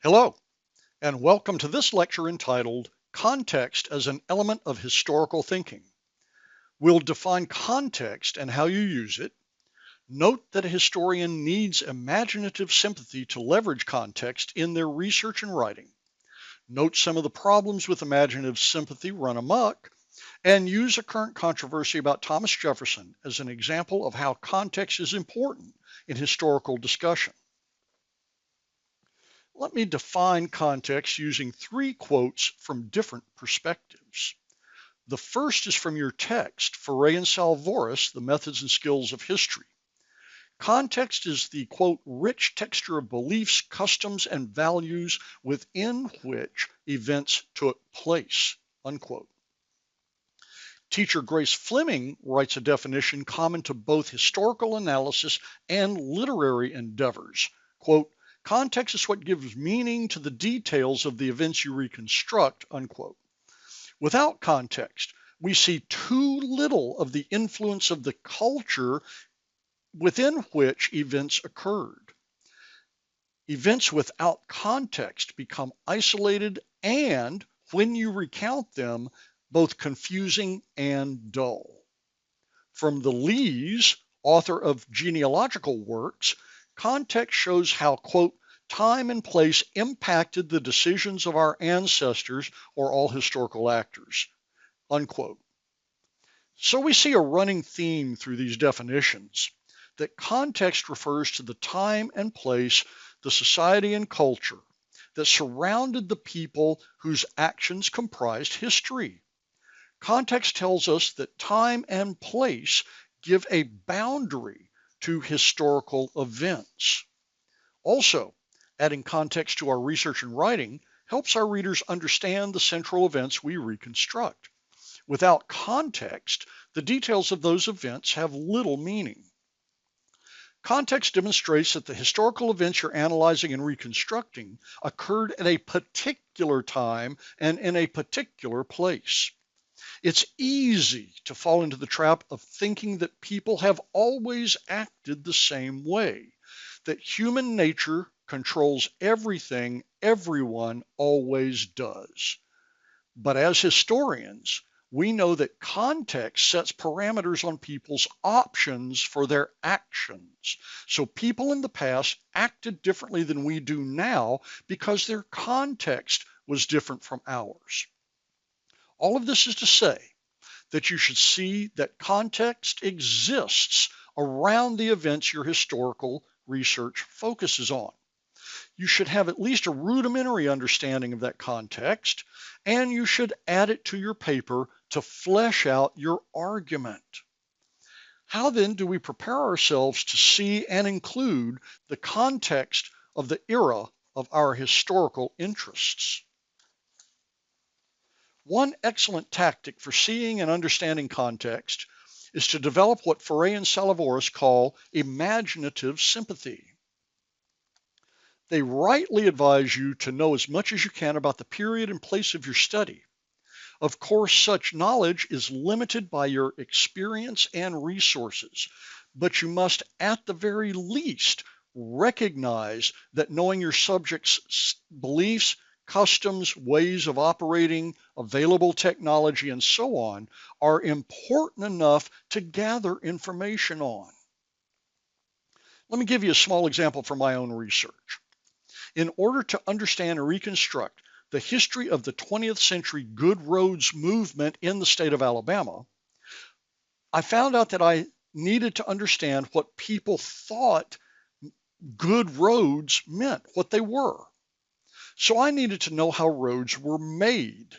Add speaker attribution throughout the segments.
Speaker 1: Hello, and welcome to this lecture entitled Context as an Element of Historical Thinking. We'll define context and how you use it. Note that a historian needs imaginative sympathy to leverage context in their research and writing. Note some of the problems with imaginative sympathy run amok, and use a current controversy about Thomas Jefferson as an example of how context is important in historical discussion. Let me define context using three quotes from different perspectives. The first is from your text, Foray and Salvoris, The Methods and Skills of History. Context is the, quote, rich texture of beliefs, customs, and values within which events took place, unquote. Teacher Grace Fleming writes a definition common to both historical analysis and literary endeavors. Quote, context is what gives meaning to the details of the events you reconstruct, unquote. Without context, we see too little of the influence of the culture within which events occurred. Events without context become isolated and, when you recount them, both confusing and dull. From the Lees, author of genealogical works, context shows how, quote, time and place impacted the decisions of our ancestors or all historical actors, unquote. So we see a running theme through these definitions that context refers to the time and place, the society and culture that surrounded the people whose actions comprised history. Context tells us that time and place give a boundary to historical events. Also, adding context to our research and writing helps our readers understand the central events we reconstruct. Without context, the details of those events have little meaning. Context demonstrates that the historical events you're analyzing and reconstructing occurred at a particular time and in a particular place. It's easy to fall into the trap of thinking that people have always acted the same way, that human nature controls everything everyone always does. But as historians, we know that context sets parameters on people's options for their actions. So people in the past acted differently than we do now because their context was different from ours. All of this is to say that you should see that context exists around the events your historical research focuses on. You should have at least a rudimentary understanding of that context, and you should add it to your paper to flesh out your argument. How then do we prepare ourselves to see and include the context of the era of our historical interests? One excellent tactic for seeing and understanding context is to develop what Foray and Salvoris call imaginative sympathy. They rightly advise you to know as much as you can about the period and place of your study. Of course, such knowledge is limited by your experience and resources, but you must at the very least recognize that knowing your subject's beliefs, customs, ways of operating, available technology, and so on are important enough to gather information on. Let me give you a small example from my own research. In order to understand and reconstruct the history of the 20th century good roads movement in the state of Alabama, I found out that I needed to understand what people thought good roads meant, what they were. So I needed to know how roads were made.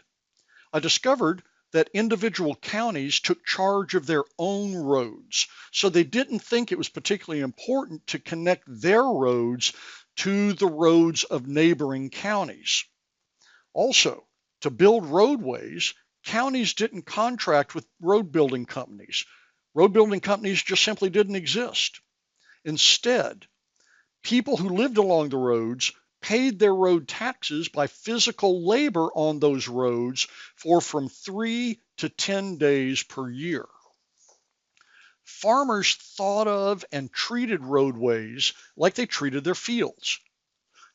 Speaker 1: I discovered that individual counties took charge of their own roads, so they didn't think it was particularly important to connect their roads to the roads of neighboring counties. Also, to build roadways, counties didn't contract with road building companies. Road building companies just simply didn't exist. Instead, people who lived along the roads paid their road taxes by physical labor on those roads for from 3 to 10 days per year. Farmers thought of and treated roadways like they treated their fields.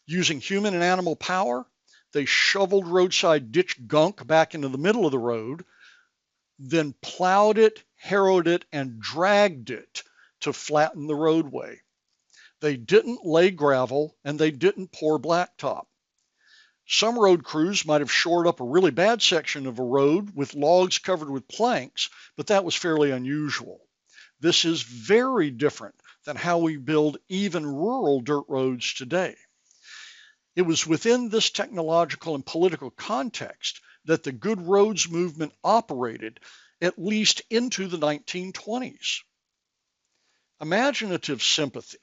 Speaker 1: Using human and animal power, they shoveled roadside ditch gunk back into the middle of the road, then plowed it, harrowed it, and dragged it to flatten the roadway. They didn't lay gravel and they didn't pour blacktop. Some road crews might have shored up a really bad section of a road with logs covered with planks, but that was fairly unusual. This is very different than how we build even rural dirt roads today. It was within this technological and political context that the good roads movement operated, at least into the 1920s. Imaginative sympathy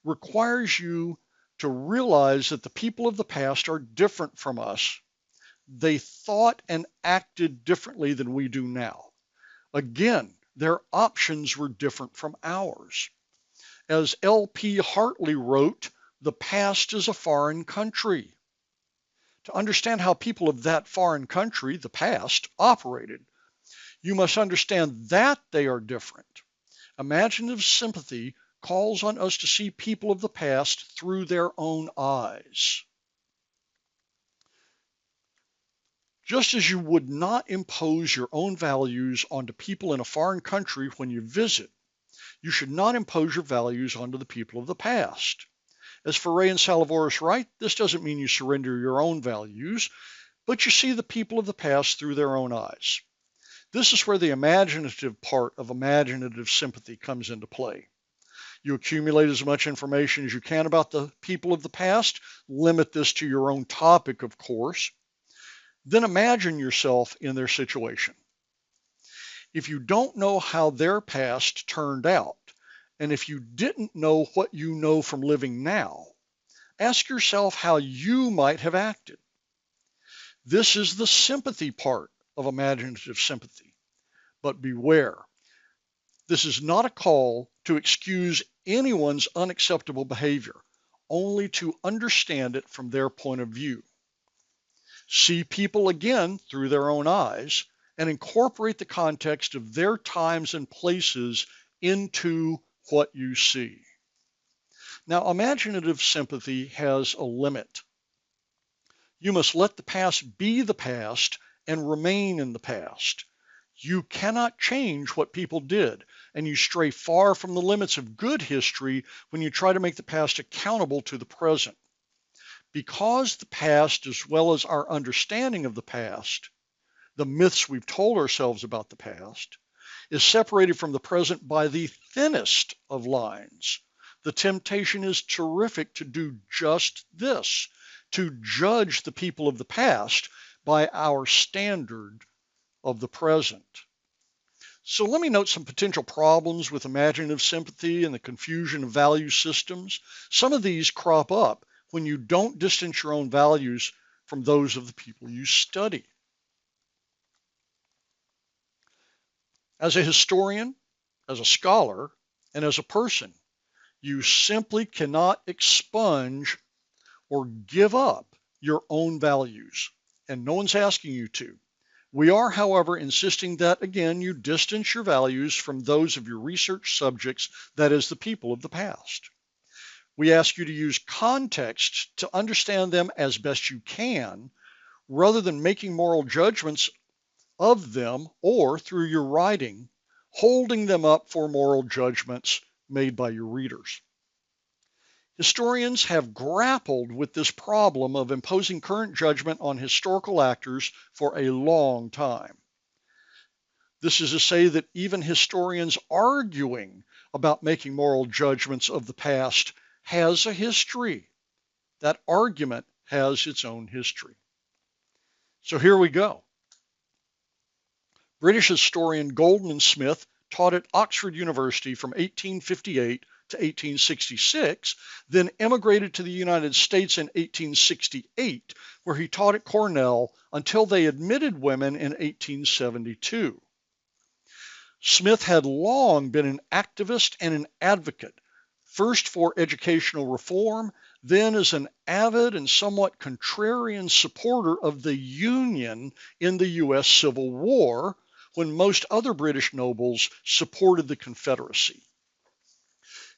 Speaker 1: requires you to realize that the people of the past are different from us. They thought and acted differently than we do now. Again, their options were different from ours. As L.P. Hartley wrote, the past is a foreign country. To understand how people of that foreign country, the past, operated, you must understand that they are different. Imaginative sympathy calls on us to see people of the past through their own eyes. Just as you would not impose your own values onto people in a foreign country when you visit, you should not impose your values onto the people of the past. As Foray and Salavoris write, this doesn't mean you surrender your own values, but you see the people of the past through their own eyes. This is where the imaginative part of imaginative sympathy comes into play. You accumulate as much information as you can about the people of the past, limit this to your own topic, of course, then imagine yourself in their situation. If you don't know how their past turned out, and if you didn't know what you know from living now, ask yourself how you might have acted. This is the sympathy part of imaginative sympathy. But beware, this is not a call to excuse anyone's unacceptable behavior, only to understand it from their point of view. See people again through their own eyes and incorporate the context of their times and places into what you see. Now, imaginative sympathy has a limit. You must let the past be the past and remain in the past. You cannot change what people did, and you stray far from the limits of good history when you try to make the past accountable to the present. Because the past, as well as our understanding of the past, the myths we've told ourselves about the past, is separated from the present by the thinnest of lines, the temptation is terrific to do just this, to judge the people of the past by our standard of the present. So let me note some potential problems with imaginative sympathy and the confusion of value systems. Some of these crop up when you don't distance your own values from those of the people you study. As a historian, as a scholar, and as a person, you simply cannot expunge or give up your own values, and no one's asking you to. We are, however, insisting that, again, you distance your values from those of your research subjects, that is, the people of the past. We ask you to use context to understand them as best you can, rather than making moral judgments of them or, through your writing, holding them up for moral judgments made by your readers. Historians have grappled with this problem of imposing current judgment on historical actors for a long time. This is to say that even historians arguing about making moral judgments of the past has a history. That argument has its own history. So here we go. British historian Goldman Smith taught at Oxford University from 1858 to 1866, then emigrated to the United States in 1868, where he taught at Cornell until they admitted women in 1872. Smith had long been an activist and an advocate, first for educational reform, then as an avid and somewhat contrarian supporter of the Union in the U.S. Civil War, when most other British nobles supported the Confederacy.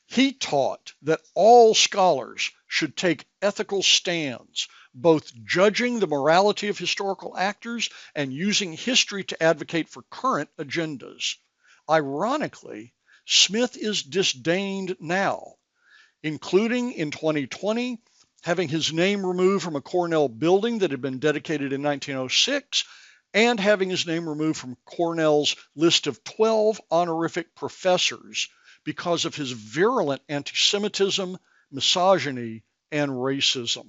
Speaker 1: He taught that all scholars should take ethical stands, both judging the morality of historical actors and using history to advocate for current agendas. Ironically, Smith is disdained now, including in 2020, having his name removed from a Cornell building that had been dedicated in 1906, and having his name removed from Cornell's list of 12 honorific professors because of his virulent anti-Semitism, misogyny, and racism.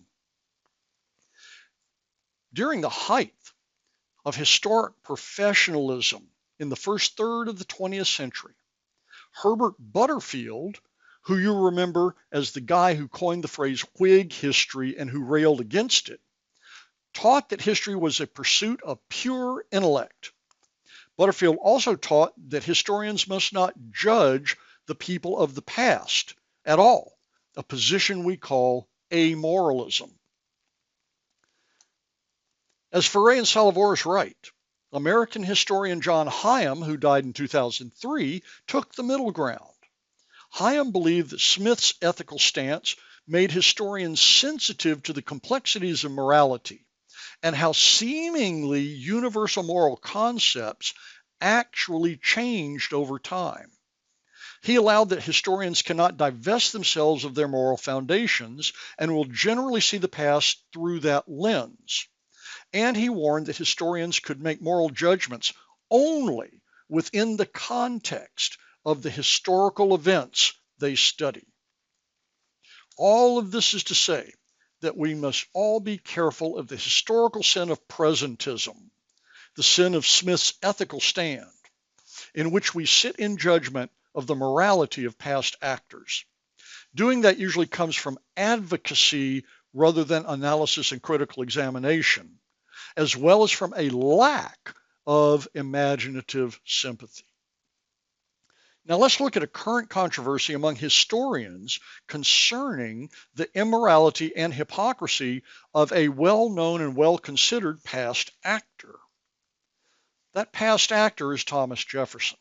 Speaker 1: During the height of historic professionalism in the first third of the 20th century, Herbert Butterfield, who you remember as the guy who coined the phrase Whig history and who railed against it, taught that history was a pursuit of pure intellect. Butterfield also taught that historians must not judge the people of the past at all, a position we call amoralism. As Ferre and Salavoris write, American historian John Hyam, who died in 2003, took the middle ground. Hyam believed that Smith's ethical stance made historians sensitive to the complexities of morality and how seemingly universal moral concepts actually changed over time. He allowed that historians cannot divest themselves of their moral foundations and will generally see the past through that lens. And he warned that historians could make moral judgments only within the context of the historical events they study. All of this is to say that we must all be careful of the historical sin of presentism, the sin of Smith's ethical stand, in which we sit in judgment of the morality of past actors. Doing that usually comes from advocacy rather than analysis and critical examination, as well as from a lack of imaginative sympathy. Now let's look at a current controversy among historians concerning the immorality and hypocrisy of a well-known and well-considered past actor. That past actor is Thomas Jefferson.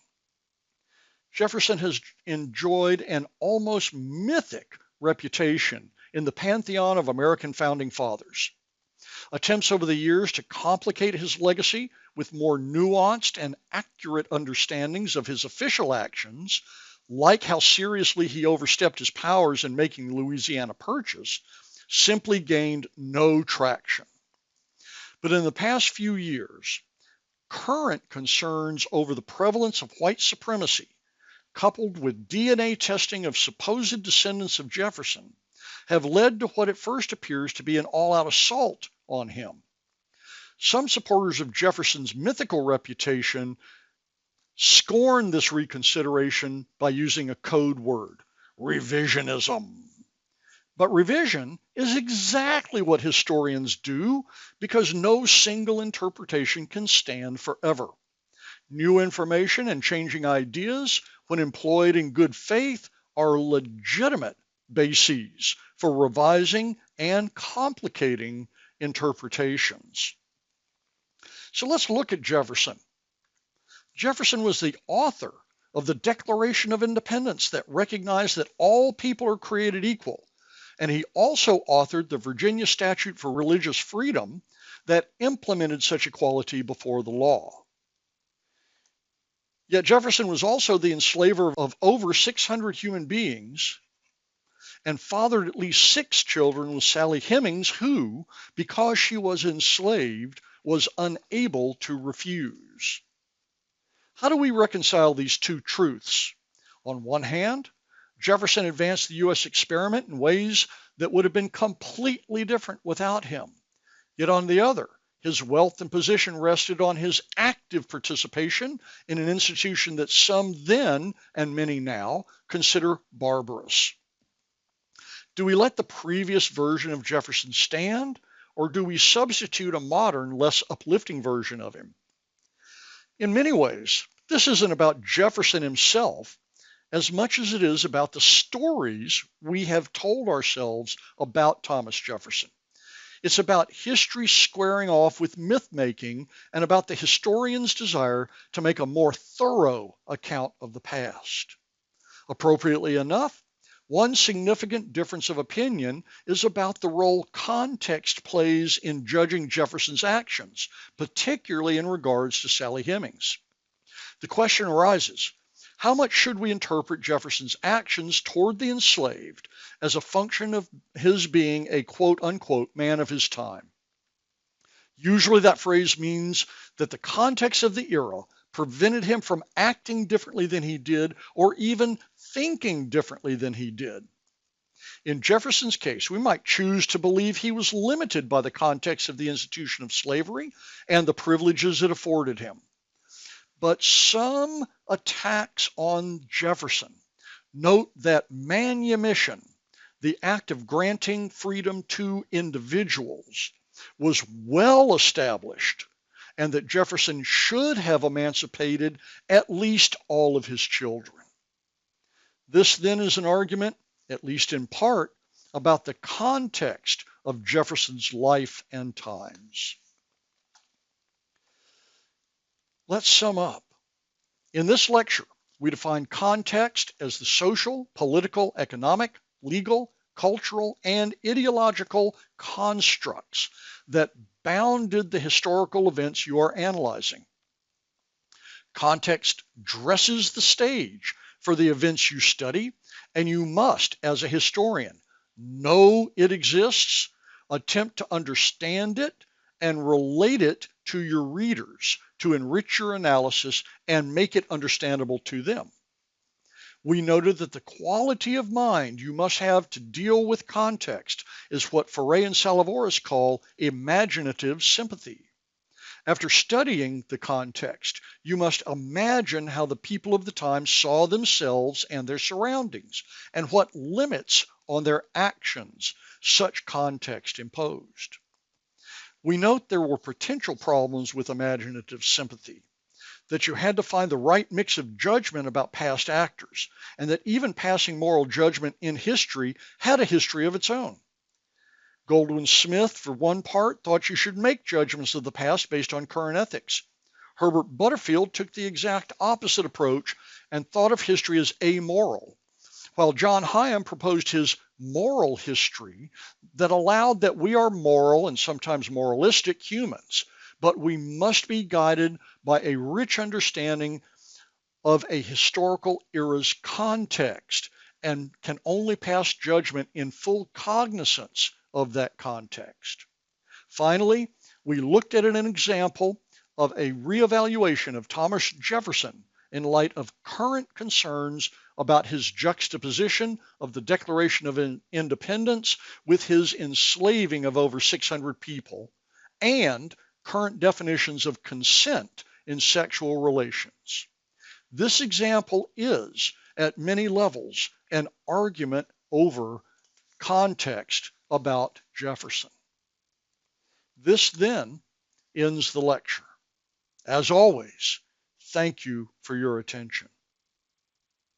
Speaker 1: Jefferson has enjoyed an almost mythic reputation in the pantheon of American founding fathers. Attempts over the years to complicate his legacy with more nuanced and accurate understandings of his official actions, like how seriously he overstepped his powers in making the Louisiana Purchase, simply gained no traction. But in the past few years, current concerns over the prevalence of white supremacy, coupled with DNA testing of supposed descendants of Jefferson, have led to what at first appears to be an all-out assault on him. Some supporters of Jefferson's mythical reputation scorn this reconsideration by using a code word, revisionism. But revision is exactly what historians do because no single interpretation can stand forever. New information and changing ideas, when employed in good faith, are legitimate bases for revising and complicating interpretations. So let's look at Jefferson. Jefferson was the author of the Declaration of Independence that recognized that all people are created equal. And he also authored the Virginia Statute for Religious Freedom that implemented such equality before the law. Yet Jefferson was also the enslaver of over 600 human beings and fathered at least 6 children with Sally Hemings, who, because she was enslaved, was unable to refuse. How do we reconcile these two truths? On one hand, Jefferson advanced the U.S. experiment in ways that would have been completely different without him. Yet on the other, his wealth and position rested on his active participation in an institution that some then, and many now, consider barbarous. Do we let the previous version of Jefferson stand, or do we substitute a modern, less uplifting version of him? In many ways, this isn't about Jefferson himself as much as it is about the stories we have told ourselves about Thomas Jefferson. It's about history squaring off with myth-making and about the historian's desire to make a more thorough account of the past. Appropriately enough, One significant difference of opinion is about the role context plays in judging Jefferson's actions, particularly in regards to Sally Hemings. The question arises, how much should we interpret Jefferson's actions toward the enslaved as a function of his being a quote-unquote man of his time? Usually that phrase means that the context of the era prevented him from acting differently than he did or even thinking differently than he did. In Jefferson's case, we might choose to believe he was limited by the context of the institution of slavery and the privileges it afforded him. But some attacks on Jefferson note that manumission, the act of granting freedom to individuals, was well established, and that Jefferson should have emancipated at least all of his children. This then is an argument, at least in part, about the context of Jefferson's life and times. Let's sum up. In this lecture, we define context as the social, political, economic, legal, cultural, and ideological constructs that bounded the historical events you are analyzing. Context dresses the stage for the events you study, and you must, as a historian, know it exists, attempt to understand it, and relate it to your readers to enrich your analysis and make it understandable to them. We noted that the quality of mind you must have to deal with context is what Foray and Salavoris call imaginative sympathy. After studying the context, you must imagine how the people of the time saw themselves and their surroundings, and what limits on their actions such context imposed. We note there were potential problems with imaginative sympathy, that you had to find the right mix of judgment about past actors, and that even passing moral judgment in history had a history of its own. Goldwin Smith, for one part, thought you should make judgments of the past based on current ethics. Herbert Butterfield took the exact opposite approach and thought of history as amoral, while John Higham proposed his moral history that allowed that we are moral and sometimes moralistic humans, but we must be guided by a rich understanding of a historical era's context and can only pass judgment in full cognizance of that context. Finally, we looked at an example of a reevaluation of Thomas Jefferson in light of current concerns about his juxtaposition of the Declaration of Independence with his enslaving of over 600 people and current definitions of consent in sexual relations. This example is, at many levels, an argument over context about Jefferson. This then ends the lecture. As always, thank you for your attention.